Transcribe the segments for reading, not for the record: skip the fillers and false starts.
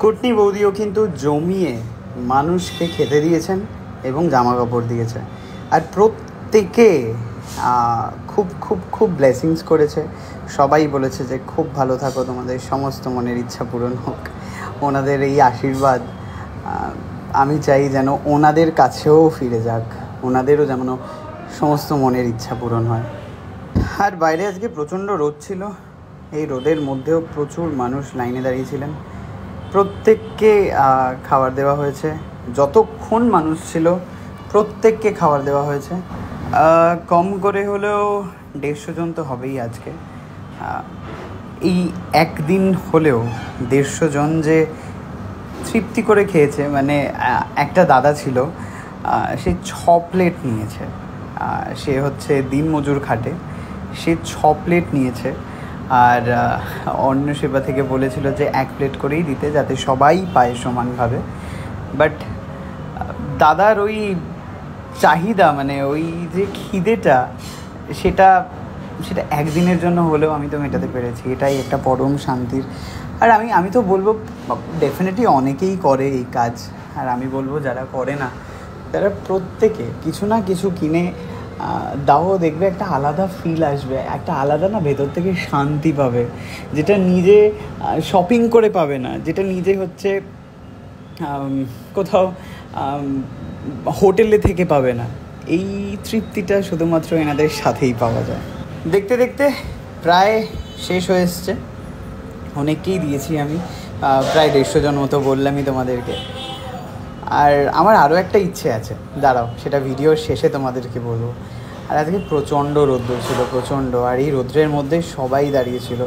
কুটনি বৌদিও কিন্তু জমিয়ে মানুষকে খেতে দিয়েছেন এবং জামা কাপড় দিয়েছে, আর প্রত্যেকে খুব খুব খুব ব্লেসিংস করেছে। সবাই বলেছে যে খুব ভালো থাকো, তোমাদের সমস্ত মনের ইচ্ছা পূরণ হোক। ওনাদের এই আশীর্বাদ আমি চাই যেন ওনাদের কাছেও ফিরে যাক, ওনাদেরও যেন সমস্ত মনের ইচ্ছা পূরণ হয়। আর বাইরে আজকে প্রচণ্ড রোদ ছিল, এই রোদের মধ্যেও প্রচুর মানুষ লাইনে দাঁড়িয়েছিলেন। প্রত্যেককে খাবার দেওয়া হয়েছে, যতক্ষণ মানুষ ছিল প্রত্যেককে খাবার দেওয়া হয়েছে। কম করে হলেও 150 জন তো হবেই আজকে। এই একদিন হলেও 150 জন যে তৃপ্তি করে খেয়েছে, মানে একটা দাদা ছিল, সে 6 প্লেট নিয়েছে। সে হচ্ছে দিনমজুর খাটে, সে 6 প্লেট নিয়েছে। আর অন্য সেবা থেকে বলেছিল যে 1 প্লেট করেই দিতে, যাতে সবাই পায় সমানভাবে। বাট দাদার ওই চাহিদা, মানে ওই যে খিদেটা, সেটা একদিনের জন্য হলেও আমি তো মেটাতে পেরেছি, এটাই একটা পরম শান্তির। আর আমি তো বলবো ডেফিনেটলি অনেকেই করে এই কাজ, আর আমি বলবো যারা করে না তারা প্রত্যেকে কিছু না কিছু কিনে দাও, দেখবে একটা আলাদা ফিল আসবে, একটা আলাদা না ভেতর থেকে শান্তি পাবে, যেটা নিজে শপিং করে পাবে না, যেটা নিজে হচ্ছে কোথাও হোটেলে থেকে পাবে না। এই তৃপ্তিটা শুধুমাত্র এনাদের সাথেই পাওয়া যায়। দেখতে দেখতে প্রায় শেষ হয়ে এসছে, অনেককেই দিয়েছি আমি, প্রায় 150 জন মতো বললামই তোমাদেরকে। আর আমার আরও একটা ইচ্ছে আছে, দাঁড়াও সেটা ভিডিওর শেষে তোমাদেরকে বলবো। আর আজকে প্রচণ্ড রৌদ্র ছিল, প্রচণ্ড, আর এই রৌদ্রের মধ্যে সবাই দাঁড়িয়েছিল।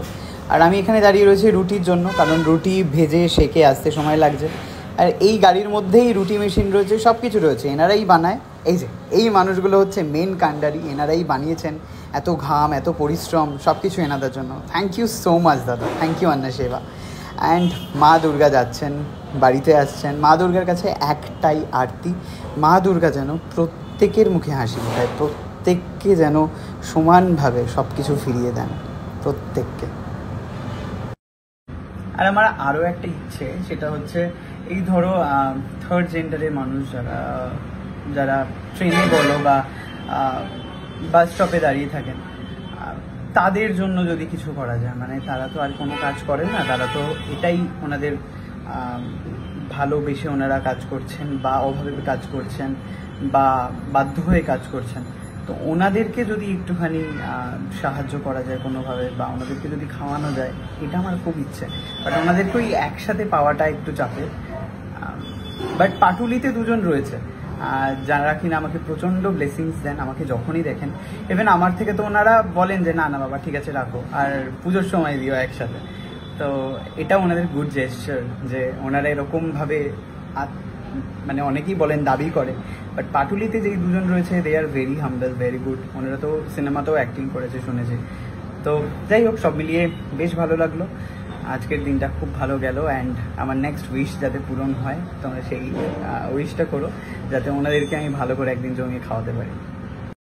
আর আমি এখানে দাঁড়িয়ে রয়েছি রুটির জন্য, কারণ রুটি ভেজে সেকে আসতে সময় লাগছে। আর এই গাড়ির মধ্যেই রুটি মেশিন রয়েছে, সব কিছু রয়েছে, এনারাই বানায়। এই যে এই মানুষগুলো হচ্ছে মেন কাণ্ডারি, এনারাই বানিয়েছেন। এত ঘাম, এত পরিশ্রম, সব কিছু এনাদের জন্য। থ্যাংক ইউ সো মাচ দাদা, থ্যাংক ইউ অন্না সেবা। অ্যান্ড মা দুর্গা যাচ্ছেন, বাড়িতে আসছেন। মা দুর্গার কাছে একটাই আরতি, মা দুর্গা যেন প্রত্যেকের মুখে হাসি ফোটায়, প্রত্যেককে যেন সমানভাবে সব কিছু ফিরিয়ে দেন, প্রত্যেককে। আর আমার আরও একটা ইচ্ছে, সেটা হচ্ছে এই ধরো থার্ড জেন্ডারের মানুষ যারা ট্রেনে বলো বা বাস স্টপে দাঁড়িয়ে থাকেন, তাদের জন্য যদি কিছু করা যায়, মানে তারা তো আর কোনো কাজ করেন না, তারা তো এটাই ওনাদের ভালোবেসে ওনারা কাজ করছেন, বা অভাবে কাজ করছেন, বা বাধ্য হয়ে কাজ করছেন। তো ওনাদেরকে যদি একটুখানি সাহায্য করা যায় কোনোভাবে, বা ওনাদেরকে যদি খাওয়ানো যায়, এটা আমার খুব ইচ্ছে। বাট ওনাদেরকে ওই একসাথে পাওয়াটা একটু চাপের। বাট পাটুলিতে 2 জন রয়েছে যারা কিনা আমাকে প্রচণ্ড ব্লেসিংস দেন, আমাকে যখনই দেখেন। ইভেন আমার থেকে তো ওনারা বলেন যে না না বাবা ঠিক আছে রাখো, আর পুজোর সময় দিও একসাথে। তো এটা ওনাদের গুড জেস্চার, যে ওনারা এরকমভাবে মানে অনেকেই বলেন দাবি করে। বাট পাটুলিতে যেই 2 জন রয়েছে, they are very humble, very good. ওনারা তো সিনেমাতেও অ্যাক্টিং করেছে শুনেছি। তো যাই হোক, সব মিলিয়ে বেশ ভালো লাগলো। আজকের দিনটা খুব ভালো গেল। অ্যান্ড আমার নেক্সট উইশ যাতে পূরণ হয়, তোমরা সেই উইশটা করো, যাতে ওনাদেরকে আমি ভালো করে একদিন জমিয়ে খাওয়াতে পারি।